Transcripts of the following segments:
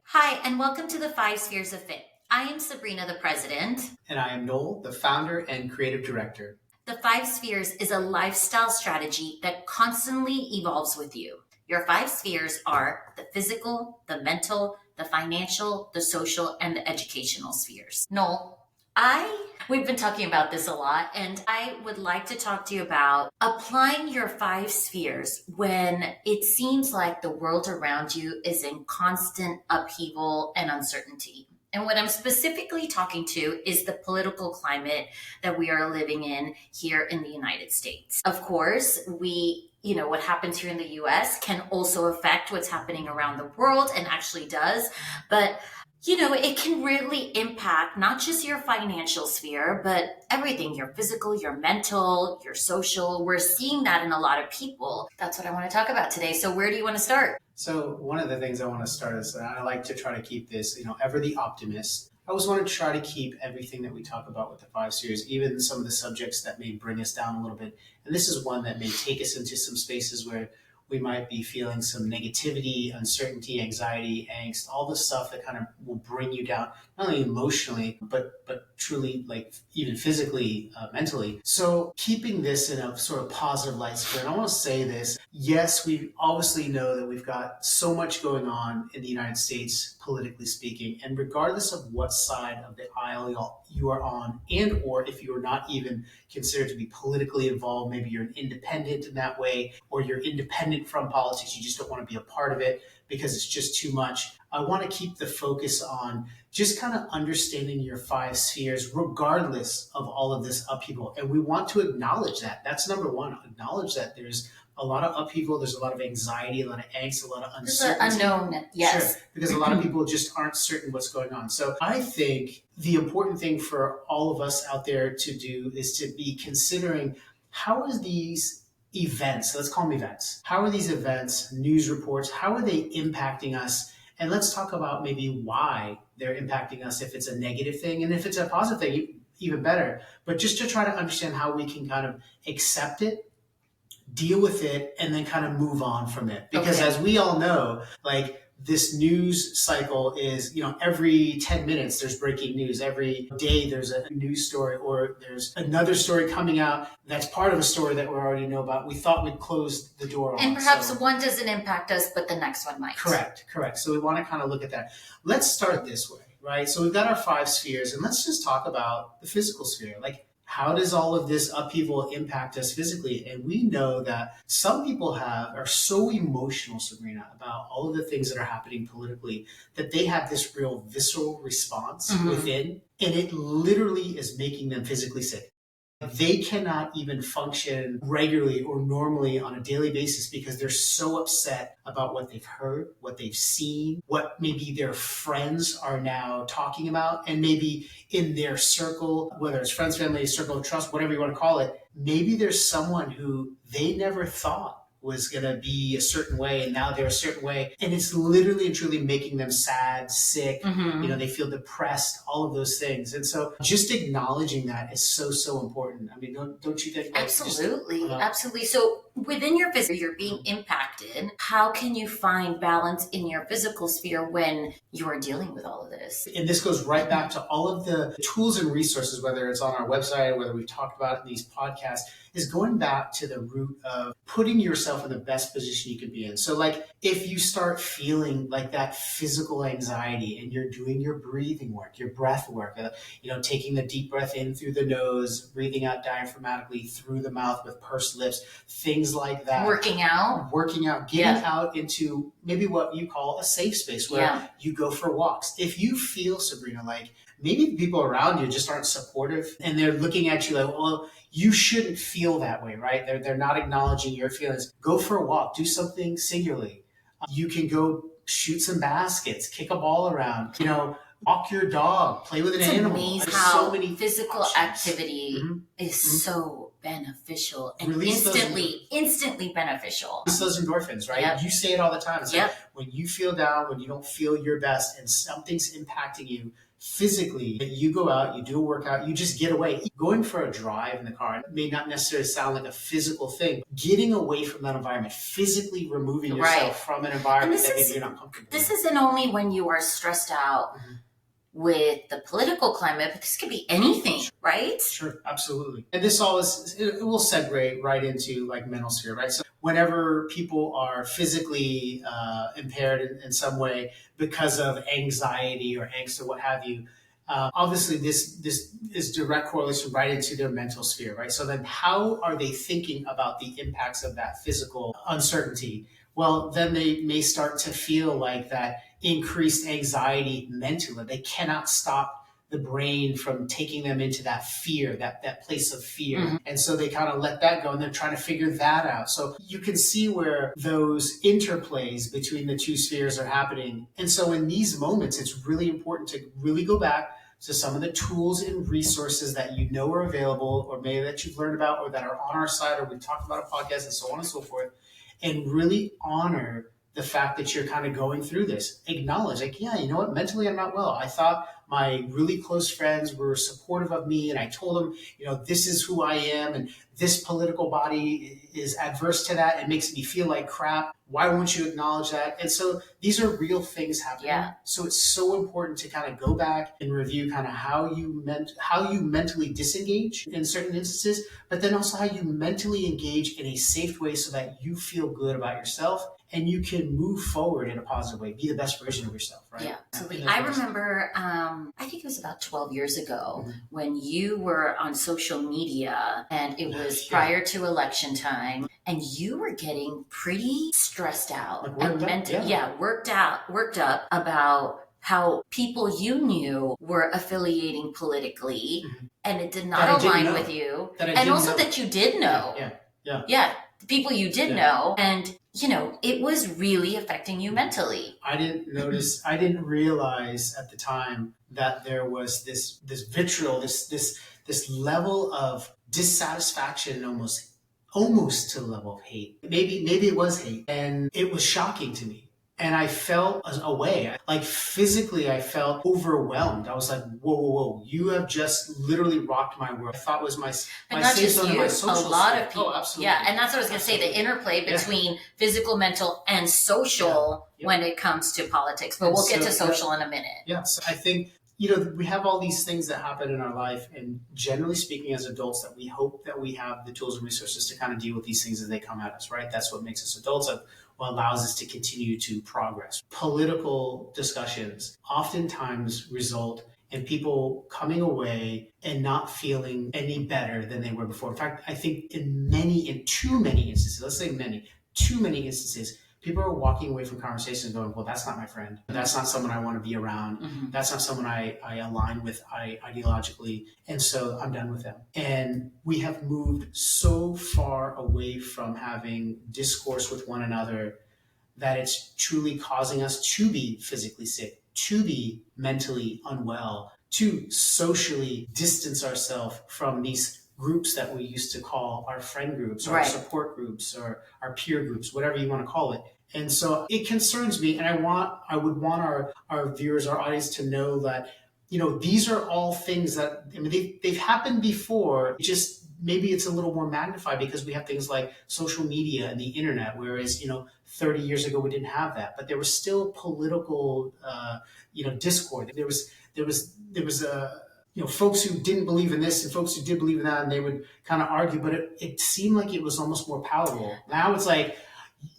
Hi, and welcome to the Five Spheres of Fit. I am Sabrina, the president. And I am Noel, the founder and creative director. The Five Spheres is a lifestyle strategy that constantly evolves with you. Your five spheres are the physical, the mental, the financial, the social, and the educational spheres. Noel, we've been talking about this a lot, and I would like to talk to you about applying your five spheres when it seems like the world around you is in constant upheaval and uncertainty. And what I'm specifically talking to is the political climate that we are living in here in the United States. Of course, what happens here in the US can also affect what's happening around the world and actually does. But it can really impact not just your financial sphere, but everything, your physical, your mental, your social. We're seeing that in a lot of people. That's what I want to talk about today. So where do you want to start? So one of the things I want to start is I like to try to keep this, ever the optimist. I always want to try to keep everything that we talk about with the five spheres, even some of the subjects that may bring us down a little bit. And this is one that may take us into some spaces where we might be feeling some negativity, uncertainty, anxiety, angst, all the stuff that kind of will bring you down, not only emotionally, but truly like even physically, mentally. So keeping this in a sort of positive light spirit, I want to say this. Yes, we obviously know that we've got so much going on in the United States, politically speaking, and regardless of what side of the aisle you are on, and or if you are not even considered to be politically involved, maybe you're an independent in that way, or you're independent from politics, you just don't want to be a part of it because it's just too much. I want to keep the focus on just kind of understanding your five spheres, regardless of all of this upheaval. And we want to acknowledge that. That's number one. Acknowledge that there's a lot of upheaval, there's a lot of anxiety, a lot of angst, a lot of uncertainty. Unknown, yes. Sure, because a lot of people just aren't certain what's going on. So I think the important thing for all of us out there to do is to be considering how is these events, let's call them events, how are these events, news reports, how are they impacting us? And let's talk about maybe why they're impacting us, if it's a negative thing, and if it's a positive thing, even better. But just to try to understand how we can kind of accept it, deal with it, and then kind of move on from it. Because as we all know, like this news cycle is, every 10 minutes there's breaking news. Every day there's a news story or there's another story coming out that's part of a story that we already know about. We thought we'd close the door on. And perhaps one doesn't impact us, but the next one might. Correct. So we want to kind of look at that. Let's start this way, right? So we've got our five spheres, and let's just talk about the physical sphere. Like, how does all of this upheaval impact us physically? And we know that some people are so emotional, Sabrina, about all of the things that are happening politically that they have this real visceral response within, and it literally is making them physically sick. They cannot even function regularly or normally on a daily basis because they're so upset about what they've heard, what they've seen, what maybe their friends are now talking about. And maybe in their circle, whether it's friends, family, circle of trust, whatever you want to call it, maybe there's someone who they never thought was going to be a certain way, and now they're a certain way. And it's literally and truly making them sad, sick, they feel depressed, all of those things. And so just acknowledging that is so, so important. I mean, don't you think? Absolutely. Absolutely. So within your physical, you're being impacted. How can you find balance in your physical sphere when you are dealing with all of this? And this goes right back to all of the tools and resources, whether it's on our website or whether we've talked about it in these podcasts, is going back to the root of putting yourself in the best position you can be in. So like if you start feeling like that physical anxiety and you're doing your breathing work, your breath work, taking the deep breath in through the nose, breathing out diaphragmatically through the mouth with pursed lips, things like that. Working out, getting out into maybe what you call a safe space where you go for walks. If you feel, Sabrina, like maybe the people around you just aren't supportive and they're looking at you like, well, you shouldn't feel that way, right? They're not acknowledging your feelings. Go for a walk, do something singularly. You can go shoot some baskets, kick a ball around, walk your dog, play with an animal. It's amazing how physical activity is so beneficial and instantly beneficial. It's those endorphins, right? Yep. You say it all the time. It's like when you feel down, when you don't feel your best and something's impacting you, physically, you go out, you do a workout, you just get away. Going for a drive in the car may not necessarily sound like a physical thing. Getting away from that environment, physically removing yourself from an environment that maybe you're not comfortable This with. isn't only when you are stressed out with the political climate, but this could be anything, right? Sure, absolutely. And this all it will segue right into like mental sphere, right? So whenever people are physically impaired in some way because of anxiety or angst or what have you, obviously this is direct correlation right into their mental sphere, right? So then how are they thinking about the impacts of that physical uncertainty? Well, then they may start to feel like that increased anxiety mentally. They cannot stop the brain from taking them into that fear, that place of fear. And so they kind of let that go and they're trying to figure that out. So you can see where those interplays between the two spheres are happening. And so in these moments, it's really important to really go back to some of the tools and resources that you know are available or maybe that you've learned about or that are on our site or we've talked about a podcast and so on and so forth, and really honor the fact that you're kind of going through this. Acknowledge, like, yeah, you know what, mentally I'm not well. I thought my really close friends were supportive of me and I told them, you know, this is who I am and this political body is adverse to that. It makes me feel like crap. Why won't you acknowledge that? And so these are real things happening. Yeah. So it's so important to kind of go back and review kind of how you mentally disengage in certain instances, but then also how you mentally engage in a safe way so that you feel good about yourself and you can move forward in a positive way, be the best version of yourself, right? Yeah, absolutely. I remember, I think it was about 12 years ago when you were on social media and it was prior to election time and you were getting pretty stressed out and worked up about how people you knew were affiliating politically and it did not align with you. And also that you did know. Yeah. People you did know. And, you know, it was really affecting you mentally. I didn't realize at the time that there was this vitriol, this level of dissatisfaction, almost to the level of hate. Maybe it was hate. And it was shocking to me. And I felt a way, like physically, I felt overwhelmed. I was like, whoa, you have just literally rocked my world. I thought it was my safe zone and my social a lot sphere. of people. Oh, absolutely. Yeah, and that's what I was going to say, the interplay between physical, mental, and social when it comes to politics. But we'll get to social in a minute. Yeah, so I think, you know, we have all these things that happen in our life, and generally speaking, as adults, that we hope that we have the tools and resources to kind of deal with these things as they come at us, right? That's what makes us adults, what allows us to continue to progress. Political discussions oftentimes result in people coming away and not feeling any better than they were before. In fact, I think in too many instances, let's say too many instances, people are walking away from conversations going, well, that's not my friend. That's not someone I want to be around. That's not someone I align with ideologically. And so I'm done with them. And we have moved so far away from having discourse with one another that it's truly causing us to be physically sick, to be mentally unwell, to socially distance ourselves from these groups that we used to call our friend groups or our support groups or our peer groups, whatever you want to call it. And so it concerns me, and I would want our viewers, our audience to know that, you know, these are all things that, I mean, they've happened before, just maybe it's a little more magnified because we have things like social media and the internet, whereas, you know, 30 years ago we didn't have that, but there was still political, discord. There was you know, folks who didn't believe in this and folks who did believe in that, and they would kind of argue, but it seemed like it was almost more palatable. Now it's like,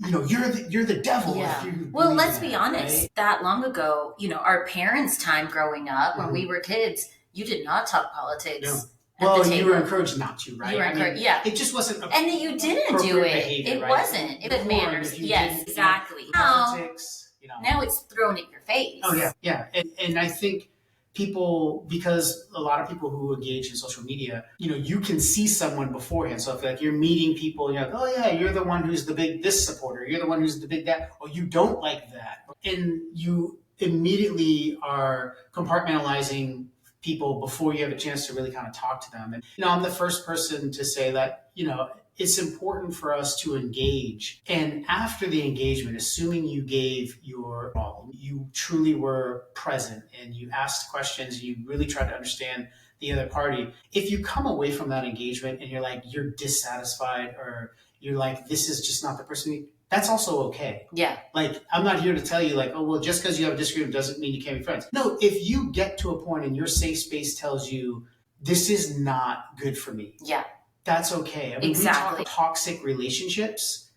you know, you're the devil. Yeah. If you well, let's be honest. right? That long ago, you know, our parents' time growing up, when we were kids, you did not talk politics. No. At Well, the you table. were encouraged not to, right? You were encouraged, yeah. It just wasn't. And that you didn't do appropriate it. behavior, It right? wasn't. It Before, manners. if you Yes, didn't, exactly. Politics, you know. Now it's thrown at your face. Oh yeah. And I think people, because a lot of people who engage in social media, you know, you can see someone beforehand. So if like you're meeting people, you're like, oh yeah, you're the one who's the big this supporter, you're the one who's the big that, or you don't like that, and you immediately are compartmentalizing people before you have a chance to really kind of talk to them. And you know, I'm the first person to say that, you know, it's important for us to engage. And after the engagement, assuming you gave your all, you truly were present and you asked questions, you really tried to understand the other party. If you come away from that engagement and you're like, you're dissatisfied, or you're like, this is just not the person, that's also okay. Yeah. Like, I'm not here to tell you like, oh, well, just because you have a disagreement doesn't mean you can't be friends. No, if you get to a point and your safe space tells you, this is not good for me. Yeah. That's okay. I mean, Exactly. we talk toxic relationships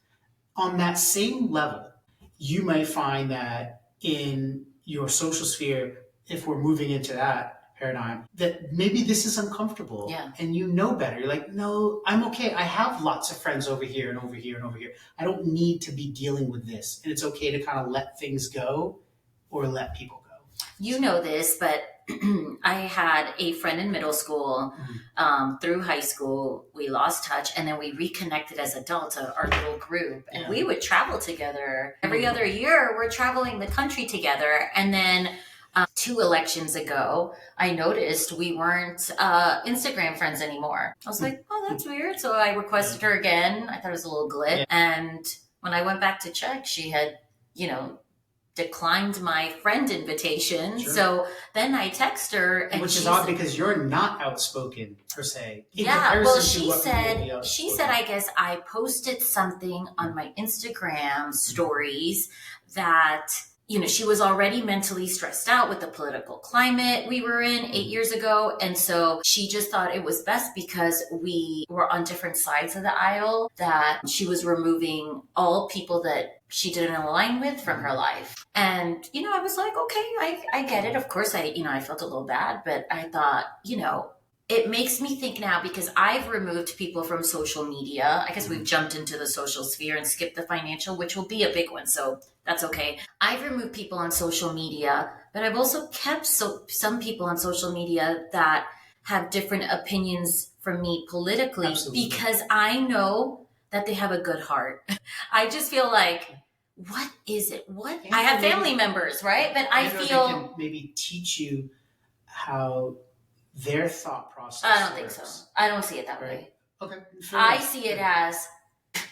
on that same level. You might find that in your social sphere, if we're moving into that paradigm, that maybe this is uncomfortable. Yeah. And you know better. You're like, no, I'm okay. I have lots of friends over here and over here and over here. I don't need to be dealing with this. And it's okay to kind of let things go or let people go. You know this, but I had a friend in middle school, through high school. We lost touch, and then we reconnected as adults, our little group, and we would travel together every other year. We're traveling the country together, and then 2 elections ago, I noticed we weren't Instagram friends anymore. I was like, oh, that's weird. So I requested her again. I thought it was a little glitch, and when I went back to check, she had, declined my friend invitation. Sure. So then I text her, and which is odd because you're not outspoken per se. Yeah, well, she said, I guess I posted something on my Instagram stories that, she was already mentally stressed out with the political climate we were in 8 years ago. And so she just thought it was best, because we were on different sides of the aisle, that she was removing all people that she didn't align with from her life. And, I was like, okay, I get it. Of course, I felt a little bad, but I thought, it makes me think now, because I've removed people from social media. I guess we've jumped into the social sphere and skipped the financial, which will be a big one. So that's okay. I've removed people on social media, but I've also kept some people on social media that have different opinions from me politically. Absolutely. Because I know that they have a good heart. I just feel like, what is it? I have family members, right? But I feel they can maybe teach you how their thought process. I don't think so. I don't see it that way. Okay. I see it as,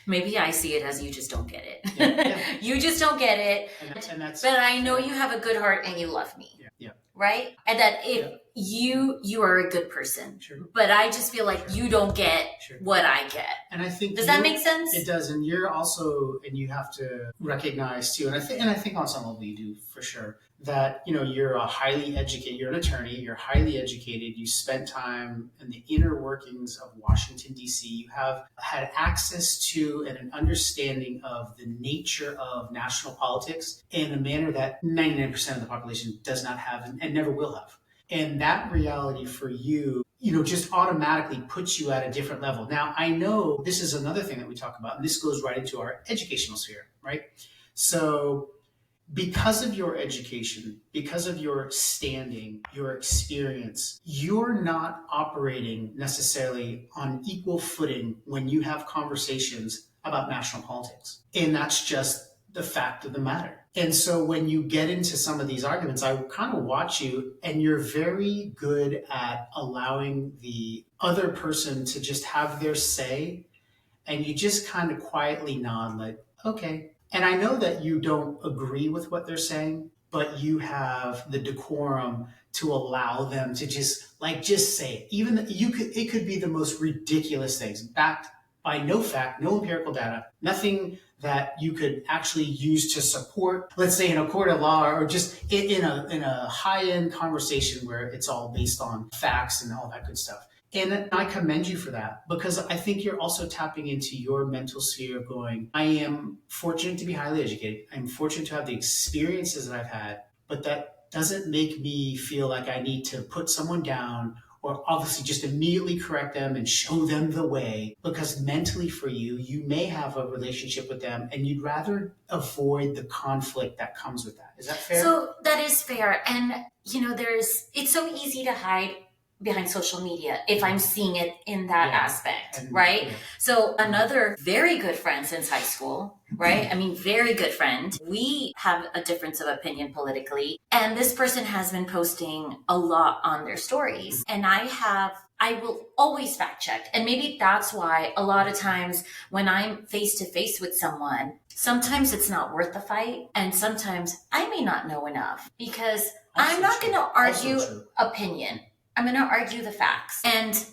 maybe I see it as, you just don't get it. Yeah. You just don't get it. And that's, but I know you have a good heart and you love me. Yeah. Right? And that if you are a good person. Sure. But I just feel like you don't get what I get. And I think does that make sense? It does. And you're also, and you have to recognize too, and I think on some level you do for sure, that you're a highly educated, you're an attorney, you're highly educated, you spent time in the inner workings of Washington, D.C., you have had access to and an understanding of the nature of national politics in a manner that 99% of the population does not have and never will have. And that reality for you, just automatically puts you at a different level. Now, I know this is another thing that we talk about, and this goes right into our educational sphere, right? So because of your education, because of your standing, your experience, you're not operating necessarily on equal footing when you have conversations about national politics. And that's just the fact of the matter. And so when you get into some of these arguments, I kind of watch you, and you're very good at allowing the other person to just have their say, and you just kind of quietly nod like, okay. And I know that you don't agree with what they're saying, but you have the decorum to allow them to just say it. Even it could be the most ridiculous things, backed by no fact, no empirical data, nothing that you could actually use to support, let's say in a court of law, or just in a high-end conversation where it's all based on facts and all that good stuff. And I commend you for that, because I think you're also tapping into your mental sphere going, I am fortunate to be highly educated. I'm fortunate to have the experiences that I've had, but that doesn't make me feel like I need to put someone down or obviously just immediately correct them and show them the way, because mentally for you, you may have a relationship with them and you'd rather avoid the conflict that comes with that. Is that fair? So that is fair. And, it's so easy to hide behind social media if I'm seeing it in that aspect, right? Yeah. So another very good friend since high school, right? I mean, very good friend. We have a difference of opinion politically, and this person has been posting a lot on their stories. And I have I will always fact check. And maybe that's why a lot of times when I'm face to face with someone, sometimes it's not worth the fight. And sometimes I may not know enough because I'm not going to argue opinion. I'm going to argue the facts. And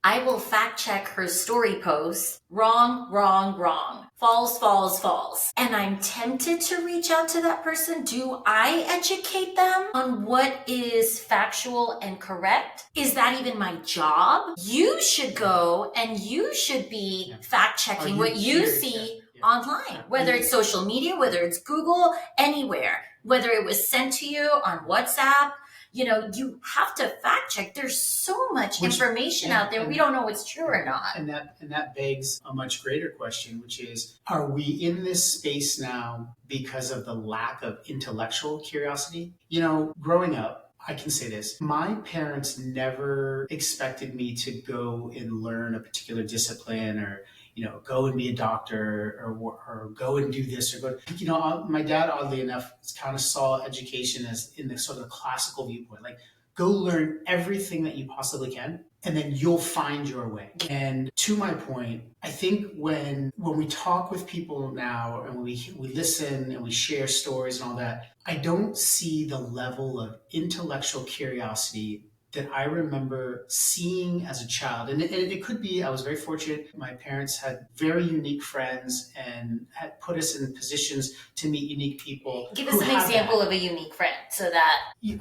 I will fact check her story post. Wrong, wrong, wrong. False, false, false. And I'm tempted to reach out to that person. Do I educate them on what is factual and correct? Is that even my job? You should go and you should be fact checking what you see online, whether it's social media, whether it's Google, anywhere, whether it was sent to you on WhatsApp. You know, you have to fact check. There's so much information out there. We don't know what's true or not. And that begs a much greater question, which is, are we in this space now because of the lack of intellectual curiosity? You know, growing up, I can say this. My parents never expected me to go and learn a particular discipline or, you know, go and be a doctor or go and do this or go. You know, my dad, oddly enough, kind of saw education as in the sort of classical viewpoint, like go learn everything that you possibly can, and then you'll find your way. And to my point, I think when we talk with people now and we listen and we share stories and all that, I don't see the level of intellectual curiosity that I remember seeing as a child. And it could be, I was very fortunate. My parents had very unique friends and had put us in positions to meet unique people. Give us an example of a unique friend so that... you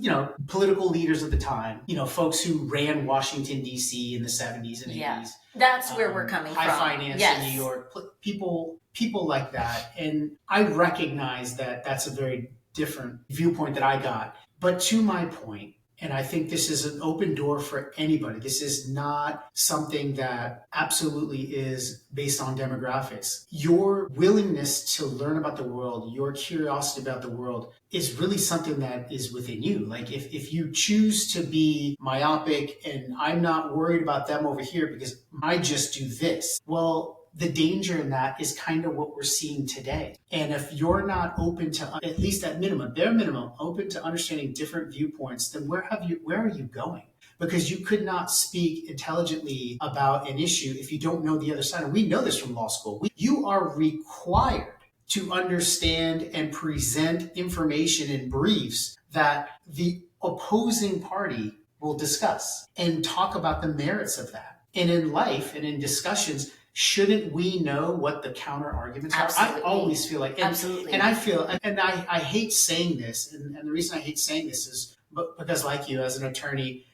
know, political leaders of the time, you know, folks who ran Washington, D.C. in the 70s and 80s. Yeah, that's where we're coming high from. High finance in New York, people like that. And I recognize that that's a very different viewpoint that I got. But to my point, and I think this is an open door for anybody. This is not something that absolutely is based on demographics. Your willingness to learn about the world, your curiosity about the world is really something that is within you. Like if you choose to be myopic and I'm not worried about them over here because I just do this, well, the danger in that is kind of what we're seeing today. And if you're not open to, at least at minimum, bare minimum, open to understanding different viewpoints, then where are you going? Because you could not speak intelligently about an issue if you don't know the other side. And we know this from law school. You are required to understand and present information in briefs that the opposing party will discuss and talk about the merits of that. And in life and in discussions, shouldn't we know what the counter arguments are? I always feel like, and I feel, and I hate saying this, and the reason I hate saying this is because, like you, as an attorney,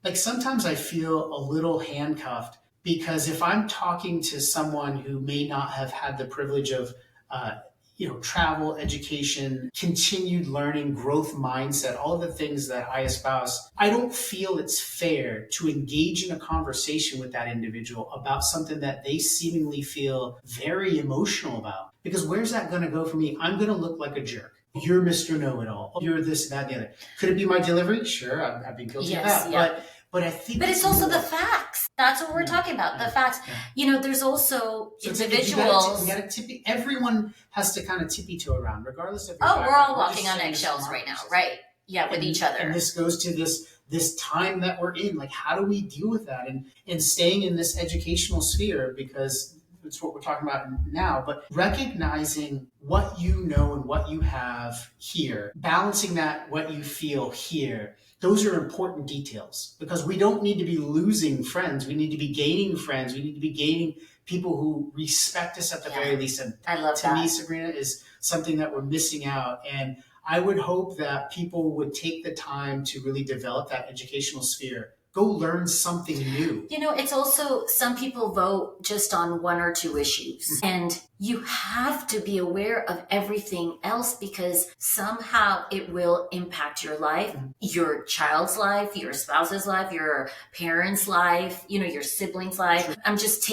like sometimes I feel a little handcuffed because if I'm talking to someone who may not have had the privilege of, travel, education, continued learning, growth mindset, all of the things that I espouse, I don't feel it's fair to engage in a conversation with that individual about something that they seemingly feel very emotional about. Because where's that going to go for me? I'm going to look like a jerk. You're Mr. Know-it-all. You're this, that, and the other. Could it be my delivery? Sure, I've been guilty of that. Yeah. But I think... But it's also the facts. That's what we're talking about, the facts. Yeah. You know, there's also individuals... Everyone has to kind of tippy-toe around, regardless of... we're all walking on eggshells right now, right? Yeah, with each other. And this goes to this time that we're in. Like, how do we deal with that? And staying in this educational sphere, because... it's what we're talking about now, but recognizing what you know and what you have here, balancing that, what you feel here, those are important details because we don't need to be losing friends. We need to be gaining friends. We need to be gaining people who respect us at the very least. And I love to me, Sabrina, is something that we're missing out. And I would hope that people would take the time to really develop that educational sphere. Go learn something new. You know, it's also, some people vote just on one or two issues. And you have to be aware of everything else because somehow it will impact your life, your child's life, your spouse's life, your parents' life, your siblings' life. Sure. I'm just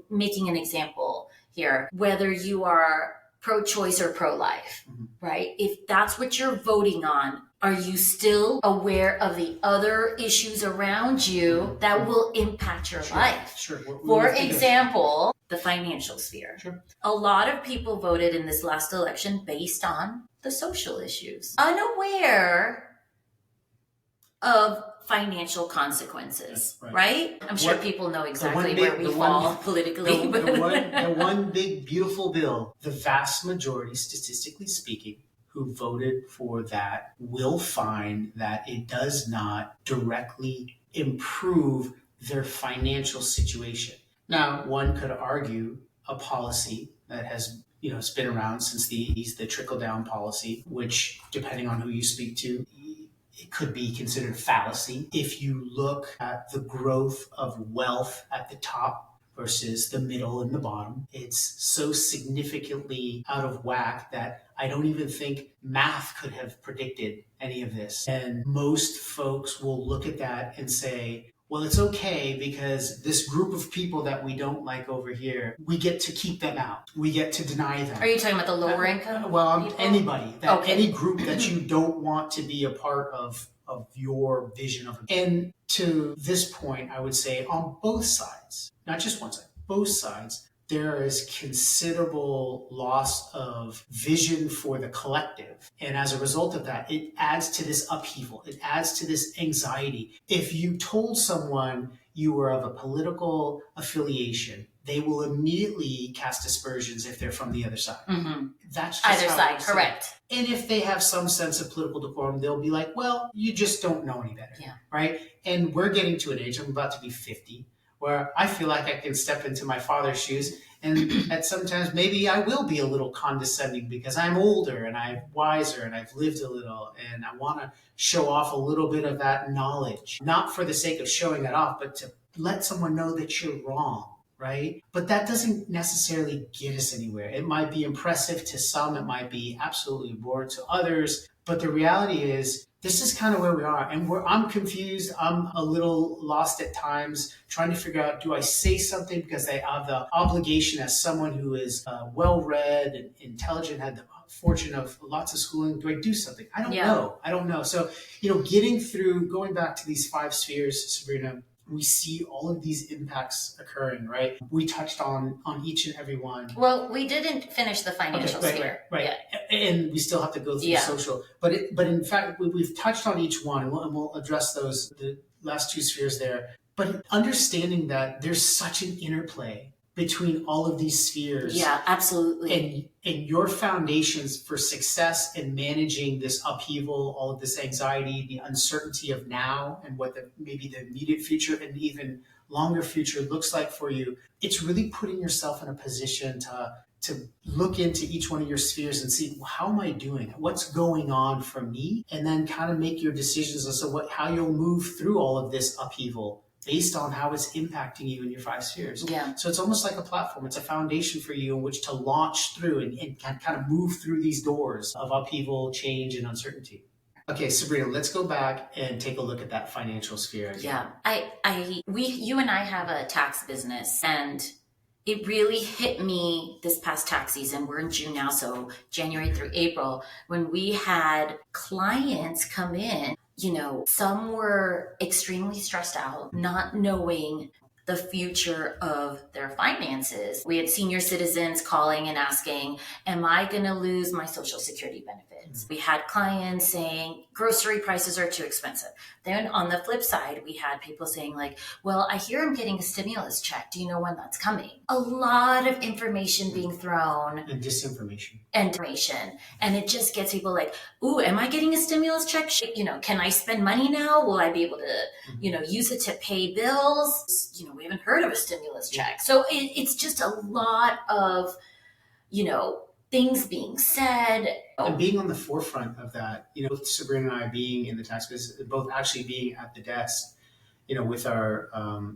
making an example here. Whether you are pro-choice or pro-life, right? If that's what you're voting on, are you still aware of the other issues around you that will impact your life? Sure. For example, the financial sphere. Sure. A lot of people voted in this last election based on the social issues, unaware of financial consequences, Right. right? I'm sure What- people know the exactly one where big- we the one- fall politically. the one big beautiful bill, the vast majority, statistically speaking, who voted for that will find that it does not directly improve their financial situation. Now, one could argue a policy that has it's been around since the 80s, the trickle down policy, which depending on who you speak to, it could be considered fallacy. If you look at the growth of wealth at the top versus the middle and the bottom, it's so significantly out of whack that I don't even think math could have predicted any of this. And most folks will look at that and say, well, it's okay because this group of people that we don't like over here, we get to keep them out. We get to deny them. Are you talking about the lower income? Well, people? Anybody, Okay. any group that you don't want to be a part of your vision of it. And to this point, I would say on both sides, not just one side, both sides, there is considerable loss of vision for the collective. And as a result of that, it adds to this upheaval. It adds to this anxiety. If you told someone you were of a political affiliation, they will immediately cast aspersions if they're from the other side. Mm-hmm. That's just either how side, it is. correct. And if they have some sense of political decorum, they'll be like, well, you just don't know any better. Yeah. Right? And we're getting to an age, I'm about to be 50, where I feel like I can step into my father's shoes, and at sometimes maybe I will be a little condescending because I'm older and I'm wiser and I've lived a little, and I want to show off a little bit of that knowledge, not for the sake of showing it off, but to let someone know that you're wrong. Right? But that doesn't necessarily get us anywhere. It might be impressive to some, it might be absolutely boring to others, but the reality is this is kind of where we are. And I'm confused. I'm a little lost at times trying to figure out, do I say something because I have the obligation as someone who is well-read and intelligent, had the fortune of lots of schooling? Do I do something? I don't know. So, going back to these 5 spheres, Sabrina, we see all of these impacts occurring, right? We touched on each and every one. Well, we didn't finish the financial sphere. Right. Yeah. And we still have to go through social. But in fact, we've touched on each one, and we'll address the last 2 spheres there. But understanding that there's such an interplay between all of these spheres. Yeah, absolutely. And your foundations for success in managing this upheaval, all of this anxiety, the uncertainty of now, and what maybe the immediate future and even longer future looks like for you. It's really putting yourself in a position to look into each one of your spheres and see, well, how am I doing? What's going on for me? And then kind of make your decisions as to how you'll move through all of this upheaval based on how it's impacting you in your 5 spheres. Yeah. So it's almost like a platform. It's a foundation for you in which to launch through and kind of move through these doors of upheaval, change, and uncertainty. Okay, Sabrina, let's go back and take a look at that financial sphere again. Yeah. You and I have a tax business, and it really hit me this past tax season. We're in June now, so January through April, when we had clients come in. Some were extremely stressed out, not knowing the future of their finances. We had senior citizens calling and asking, am I going to lose my Social Security benefits? We had clients saying grocery prices are too expensive. Then on the flip side, we had people saying like, well, I hear I'm getting a stimulus check. Do you know when that's coming? A lot of information being thrown. And disinformation. And it just gets people like, ooh, am I getting a stimulus check? Can I spend money now? Will I be able to, use it to pay bills? We haven't heard of a stimulus check. So it's just a lot of, things being said. And being on the forefront of that, Sabrina and I being in the tax business, both actually being at the desk, with our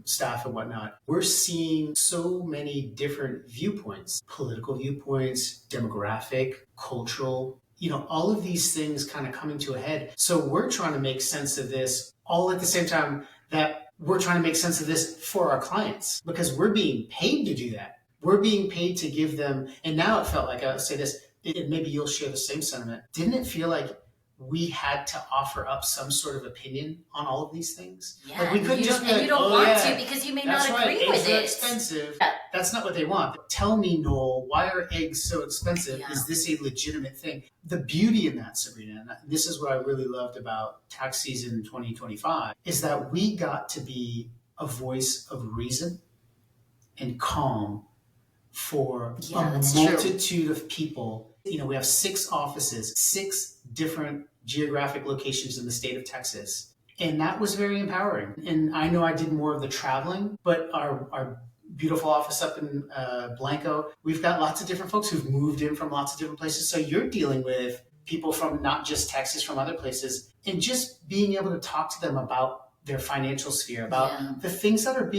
staff and whatnot, we're seeing so many different viewpoints, political viewpoints, demographic, cultural, all of these things kind of coming to a head. So we're trying to make sense of this all at the same time that we're trying to make sense of this for our clients, because we're being paid to do that. We're being paid to give them, and now it felt like, I'll say this, and maybe you'll share the same sentiment. Didn't it feel like we had to offer up some sort of opinion on all of these things. Yeah, Like we couldn't just be like, you don't oh want yeah, to because you may that's not right, agree eggs with are it. expensive. Yeah. That's not what they want. Tell me, Noel, why are eggs so expensive? Yeah. Is this a legitimate thing? The beauty in that, Sabrina, and this is what I really loved about tax season 2025, is that we got to be a voice of reason and calm for Yeah, a that's true. multitude of people. You know, we have 6 offices, 6 different geographic locations in the state of Texas. And that was very empowering. And I know I did more of the traveling, but our beautiful office up in Blanco, we've got lots of different folks who've moved in from lots of different places. So you're dealing with people from not just Texas, from other places, and just being able to talk to them about their financial sphere, about the things that are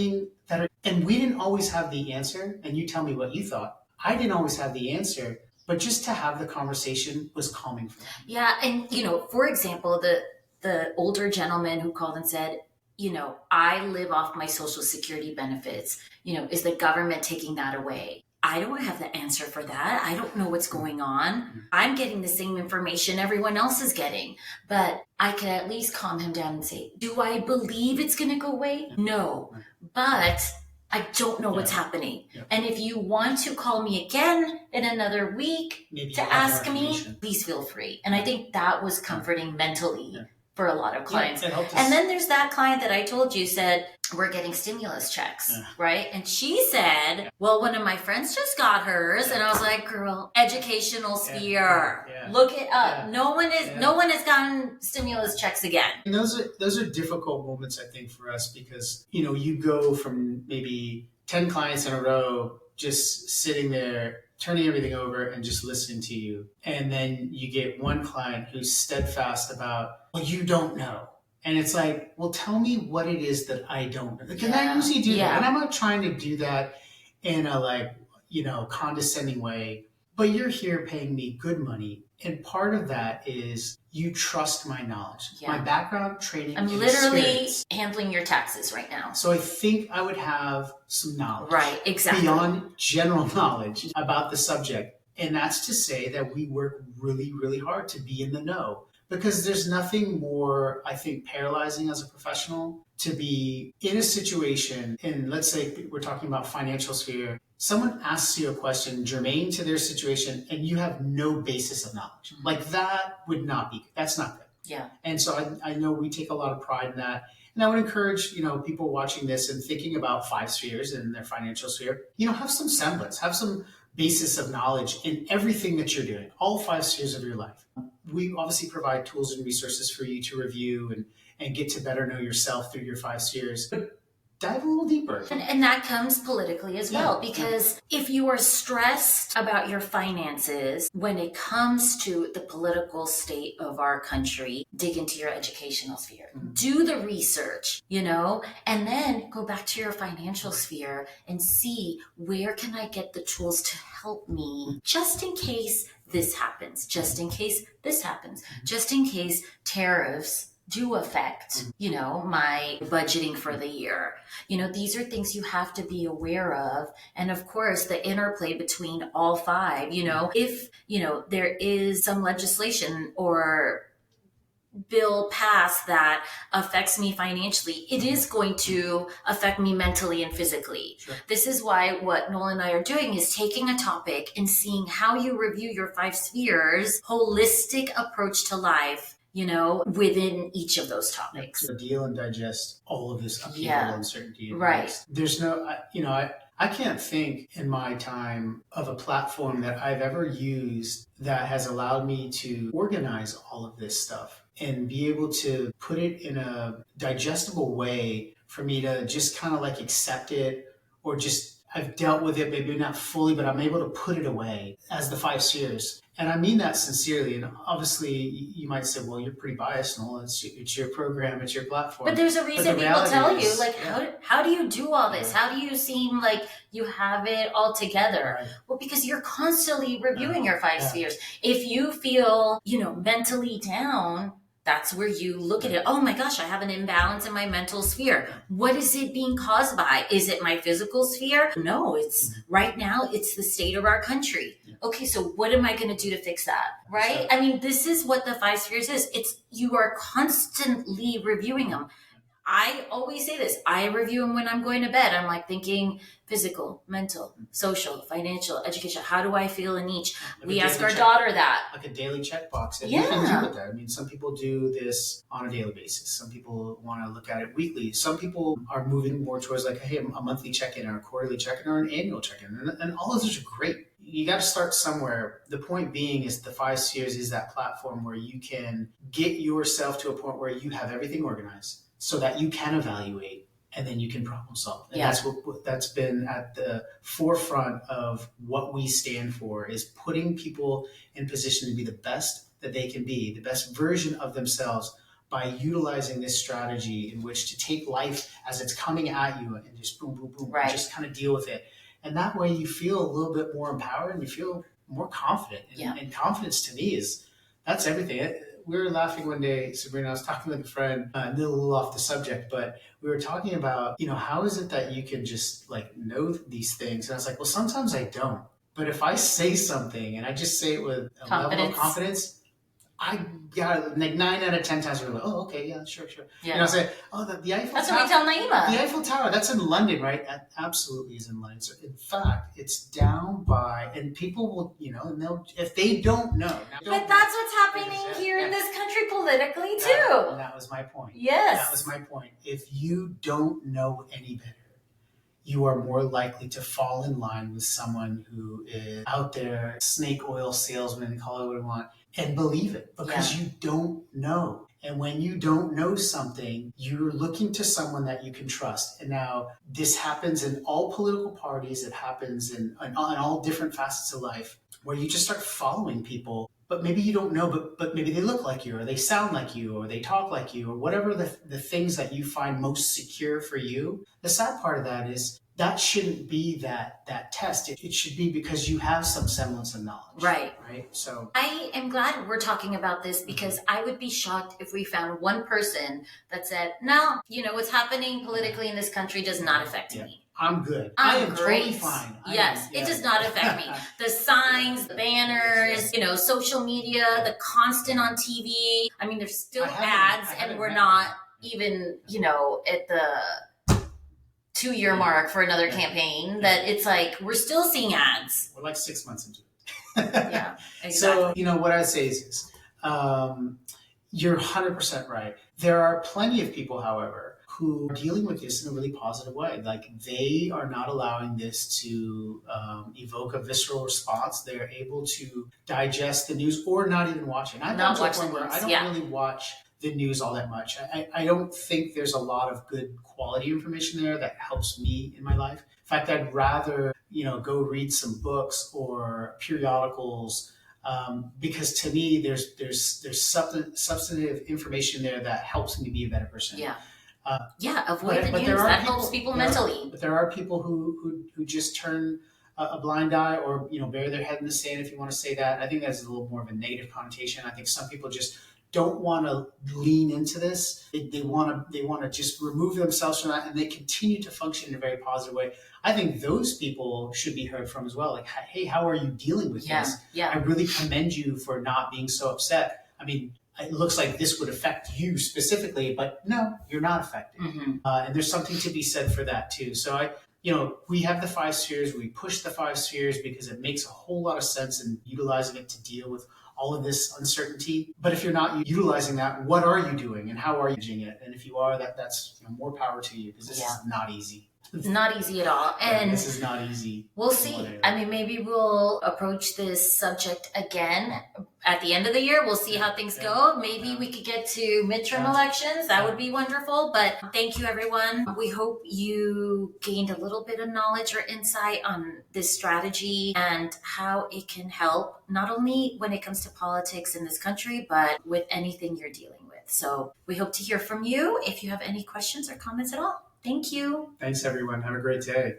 and we didn't always have the answer. And you tell me what you thought. I didn't always have the answer, but just to have the conversation was calming for them. Yeah. And, for example, the older gentleman who called and said, I live off my Social Security benefits. Is the government taking that away? I don't have the answer for that. I don't know what's going on. I'm getting the same information everyone else is getting, but I can at least calm him down and say, do I believe it's going to go away? No, but I don't know what's happening. Yeah. And if you want to call me again in another week to ask me, please feel free. And I think that was comforting mentally for a lot of clients. And then there's that client that I told you said, we're getting stimulus checks, right? And she said, well, one of my friends just got hers. And I was like, girl, educational sphere, look it up. No one has gotten stimulus checks again. And those are difficult moments, I think, for us because, you go from maybe 10 clients in a row, just sitting there, turning everything over and just listening to you. And then you get one client who's steadfast about, well, you don't know. And it's like, well, tell me what it is that I don't know. Because I usually do that. And I'm not trying to do that in a condescending way. But you're here paying me good money. And part of that is you trust my knowledge, my background, training, I'm literally handling your taxes right now. So I think I would have some knowledge. Right, exactly. Beyond general knowledge about the subject. And that's to say that we work really, really hard to be in the know. Because there's nothing more, I think, paralyzing as a professional to be in a situation, and let's say we're talking about financial sphere, someone asks you a question germane to their situation and you have no basis of knowledge. Like that's not good. Yeah. And so I know we take a lot of pride in that. And I would encourage, people watching this and thinking about 5 spheres in their financial sphere, have some semblance, have some basis of knowledge in everything that you're doing, all 5 spheres of your life. We obviously provide tools and resources for you to review and get to better know yourself through your 5 spheres. But dive a little deeper. And that comes politically as well, because if you are stressed about your finances when it comes to the political state of our country, dig into your educational sphere, do the research, and then go back to your financial sphere and see where can I get the tools to help me just in case this happens, just in case this happens, just in case tariffs do affect, my budgeting for the year. These are things you have to be aware of. And of course, the interplay between all 5, if, there is some legislation or bill passed that affects me financially, it is going to affect me mentally and physically. Sure. This is why what Noel and I are doing is taking a topic and seeing how you review your 5 spheres, holistic approach to life, within each of those topics. To deal and digest all of this upheaval, uncertainty. Right. There's no, I can't think in my time of a platform that I've ever used that has allowed me to organize all of this stuff and be able to put it in a digestible way for me to just kind of accept it, or just I've dealt with it, maybe not fully, but I'm able to put it away as the 5 spheres. And I mean that sincerely. And obviously, you might say, well, you're pretty biased, Noel. It's your program, it's your platform. But there's a reason people tell you, how do you do all this? How do you seem like you have it all together? Right. Well, because you're constantly reviewing your 5 spheres. If you feel, mentally down, That's where you look at it. Oh my gosh, I have an imbalance in my mental sphere. What is it being caused by? Is it my physical sphere? No, it's right now, it's the state of our country. Okay, so what am I going to do to fix that? Right? I mean, this is what the 5 spheres is. It's you are constantly reviewing them. I always say this. I review them when I'm going to bed. I'm like thinking physical, mental, social, financial, education. How do I feel in each? Like we ask our daughter that. Like a daily checkbox. And Yeah. you can do with that. I mean, some people do this on a daily basis. Some people want to look at it weekly. Some people are moving more towards like, hey, a monthly check-in or a quarterly check-in or an annual check-in. And all of those are great. You got to start somewhere. The point being is the 5 spheres is that platform where you can get yourself to a point where you have everything organized, so that you can evaluate and then you can problem solve. And that's been at the forefront of what we stand for, is putting people in position to be the best that they can be, the best version of themselves, by utilizing this strategy in which to take life as it's coming at you and just boom, boom, boom, and just kind of deal with it. And that way you feel a little bit more empowered and you feel more confident. And confidence to me that's everything. We were laughing one day, Sabrina, I was talking with a friend, a little off the subject, but we were talking about, how is it that you can just like know these things? And I was like, well, sometimes I don't. But if I say something and I just say it with a level of confidence, I got like 9 out of 10 times we're like, oh, okay, yeah, sure. Yeah. I say, oh, the Eiffel Tower. That's what we tell Naima. The Eiffel Tower, that's in London, right? That absolutely is in London. So in fact, it's down by, and people will, and they'll, if they don't know. But that's what's happening here in this country politically too. That was my point. Yes. That was my point. If you don't know any better, you are more likely to fall in line with someone who is out there, snake oil salesman, call it what you want, and believe it because you don't know. And when you don't know something, you're looking to someone that you can trust. And now this happens in all political parties. It happens in all different facets of life, where you just start following people, but maybe you don't know, but maybe they look like you, or they sound like you, or they talk like you, or whatever the things that you find most secure for you. The sad part of that is that shouldn't be that test. It should be because you have some semblance of knowledge. Right. So I am glad we're talking about this, because I would be shocked if we found one person that said, no, what's happening politically in this country does not affect me. I'm good. I am great. Totally fine. It does not affect me. The signs, the banners, social media, the constant on TV. I mean, there's still ads, and we're not even, at the 2-year mark for another campaign, that it's like we're still seeing ads. We're like 6 months into it. Yeah, exactly. So, what I say is this. You're 100% right. There are plenty of people, however, who are dealing with this in a really positive way. Like, they are not allowing this to evoke a visceral response. They're able to digest the news or not even watch it. I've gotten to a point where I don't really watch the news all that much. I don't think there's a lot of good quality information there that helps me in my life. In fact, I'd rather, go read some books or periodicals, because to me, there's substantive information there that helps me be a better person. Avoid the news. That helps people mentally. But there are people who just turn a blind eye, or bury their head in the sand, if you want to say that. I think that's a little more of a negative connotation. I think some people just don't want to lean into this. They want to just remove themselves from that, and they continue to function in a very positive way. I think those people should be heard from as well. Like, hey, how are you dealing with this? I really commend you for not being so upset. I mean, it looks like this would affect you specifically, but no, you're not affected. And there's something to be said for that too. So we have the 5 spheres. We push the 5 spheres because it makes a whole lot of sense in utilizing it to deal with all of this uncertainty. But if you're not utilizing that, what are you doing and how are you using it? And if you are, that's more power to you, because this is not easy. It's not easy at all. And this is not easy. We'll see. I mean, maybe we'll approach this subject again at the end of the year. We'll see how things go. Maybe we could get to midterm elections. That would be wonderful. But thank you, everyone. We hope you gained a little bit of knowledge or insight on this strategy and how it can help, not only when it comes to politics in this country, but with anything you're dealing with. So we hope to hear from you if you have any questions or comments at all. Thank you. Thanks, everyone. Have a great day.